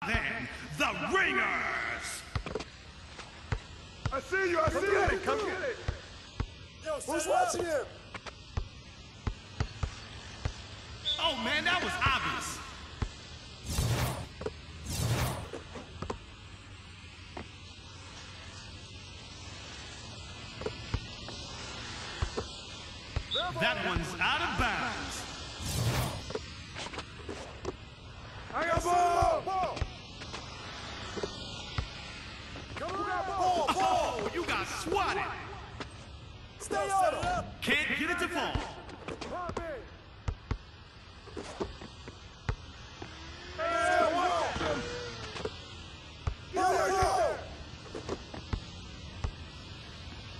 Then, the Ringers! I see you, I see you! Come get it! Yo, who's watching him? Oh man, that was obvious. That one's out of bounds. I got ball! Ball! Come on, ball! Oh, you got swatted. Stay on it! Can't get it to fall. Pop it!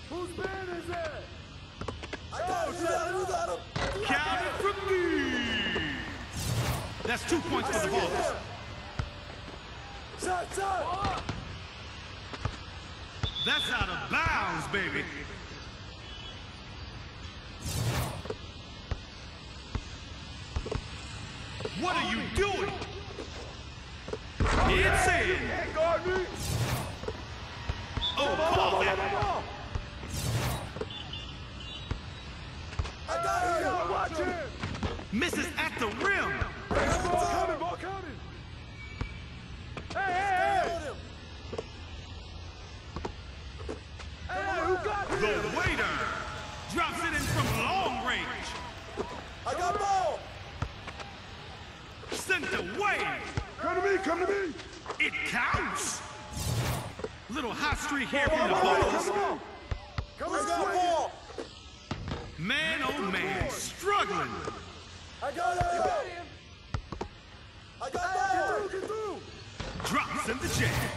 Whose man is that? I got him! You got him! Count it for me. That's 2 points for the Balls. Shot, shot! That's out of bounds, baby. What are you doing? It's in. Can't guard me! Oh, call that. I got him! Watch him! Misses at the rim. Ball coming, ball coming! Hey, hey, hey! Hey, who got him? The waiter drops it in from long range. I got ball! Sent away. Come to me, come to me! It counts. Little hot streak here from the Come Balls. on! Come Who's on, got ball? Man, oh man, struggling. I got him! I got ball! Get through! Drops in the jam.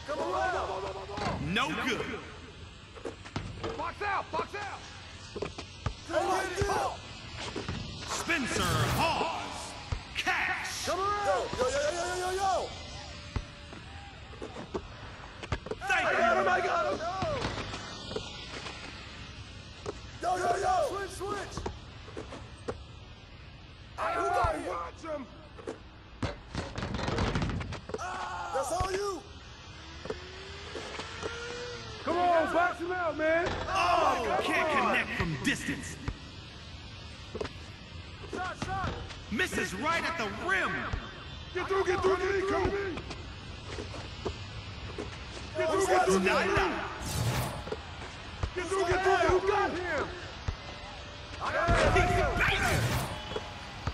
Come on! No good. Box out! Box out! Come on, ball! Spencer Hawes. Cash. Come Yo, around! yo, yo, yo, yo, yo, yo! Thank I got him! you. I got him! Yo, yo, yo! Switch, switch! Hey, who got him? Watch him! That's all you! Come on, box him out, man! Oh, can't connect from distance. Shot, shot! Misses right at the rim. Get through to me! Come to me! Get through! Nada. Get through! Who got him?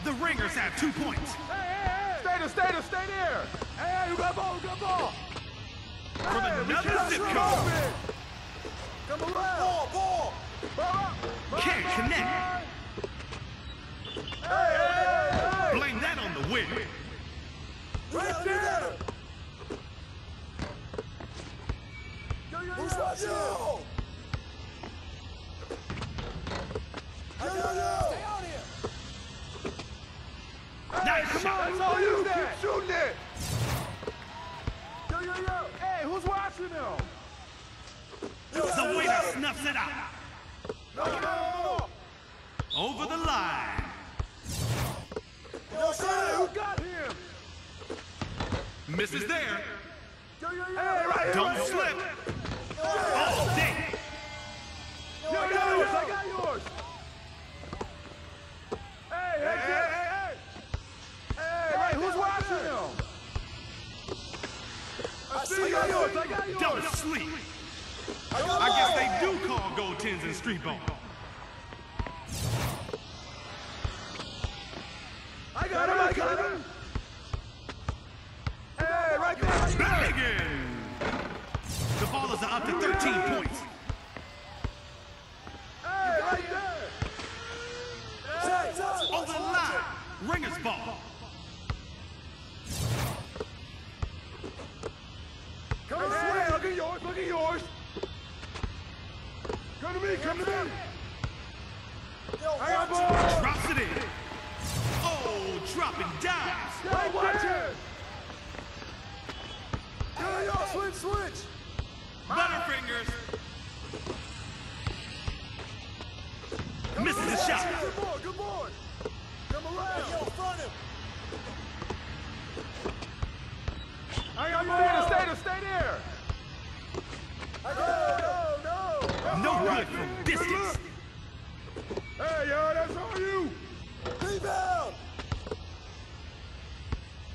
The Ringers have 2 points. Hey! Stay there! Hey, who got ball? Who got ball? From Hey, another zip code. Come around! Ball, ball! Can't connect. Hey! Blame that on the wind. Right there! Who's watching you? Yo, yo, yo! Stay on here! Nice Come shot. on, that's all you! Keep shooting it! Yo, yo, yo! Hey, who's watching him? The waiter snuffs it out. No! Over the line. Yo, Hey, son! who got him? Misses there. Yo, yo, yo! Hey, right here! Don't slip. Oh, dang. Yo, I got yours! I got yours! Hey! Hey, right, who's watching him? I see I got you! yours! I got yours! Don't sleep. I got I guess ball! they do call gold tins in street ball. I got him! I got him! Hey, right there! Banging. The Ballers are up to 13 points. Hey, right there! Hey, Over the line. Ringers ball. come on! Hey, look at yours! Look at yours! Come to me! Come to me! Yo, I got watch ball! Drops it in. Oh, dropping down. Hey, watch it! Yo, yo, switch! Butterfingers. Misses the shot. Good boy! Come around! Yo, front him! stay there. No good from distance. Hey, yo, that's on you. Rebound.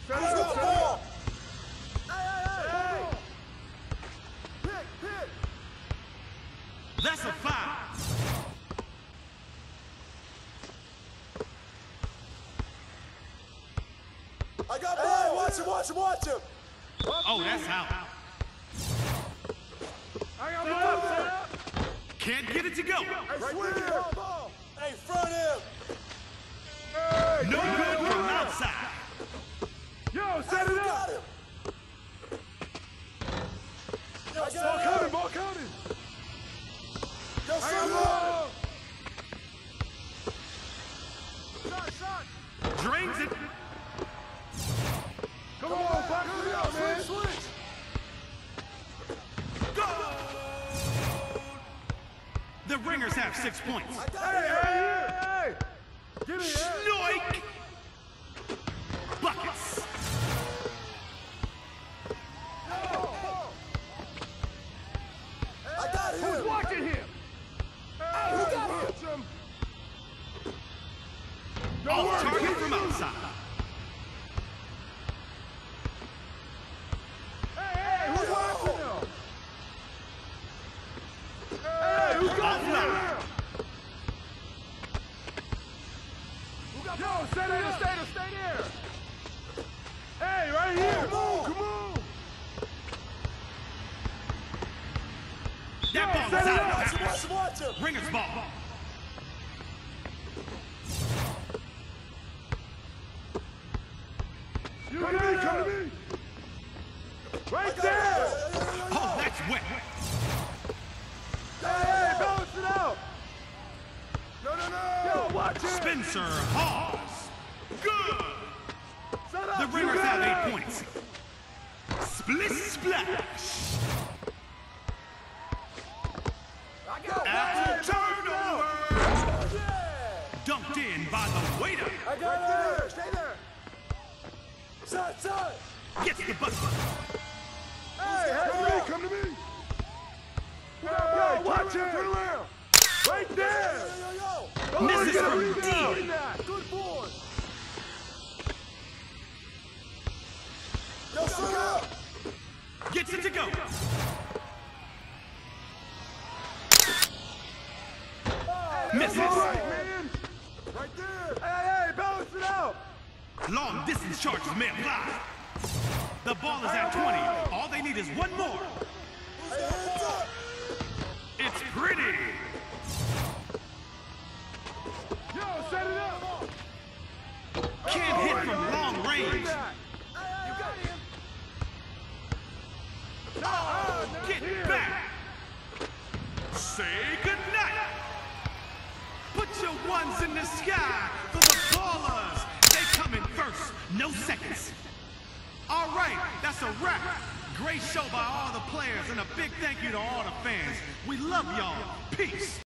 Set Who's got the up. ball? Hey. Pick. That's a foul. I got ball. Watch him. Oh, that's out. I got ball. Set up. Can't get it to go. Hey, Right swing there. it. Ball. Hey, front him. Hey, No good from outside. Yo, set it Got up. him. Yo, Ball set it coming, up. ball coming. Yo, I set got it up. ball. Shot. Drains it. Come on, box it out, man. Switch. Go! The Ringers have 6 points. I got Hey, it. hey. Get it, hey. Snoik! Buckets. I got Who's him. watching him? Who got him? Off target from outside. Hey, who's watching him? Hey, who's got him? Yo, stay there. Hey, right here. Come on. That ball is set it out up. of bounds. Watch him. Ringers ball. Come to me. Right there. Oh, that's wet. Hey, balance it out. No. Yo, watch it. Spencer Hawes. Good. Set up. The Ringers You got have it. 8 points. Split splash. After turnover. Dumped in by the waiter. I got it. Stay there. Shot. Gets the bucket. Hey, come to me. Yo, watch him. Turn around. Right there. Yo. Misses from Rebound. deep. Good boy. Yo, set up. Gets it to go. Misses. All right, man. Right there. Hey, balance it out. Long distance charges may apply. The ball is at 20. All they need is one more. Who's got hands up? It's pretty. Yo, set it up. Can't hit from long range. You got him. Get back. Say goodnight. Put your ones in the sky for the ballers. They come in first, no seconds. All right, that's a wrap. Great show by all the players and a big thank you to all the fans. We love y'all. Peace.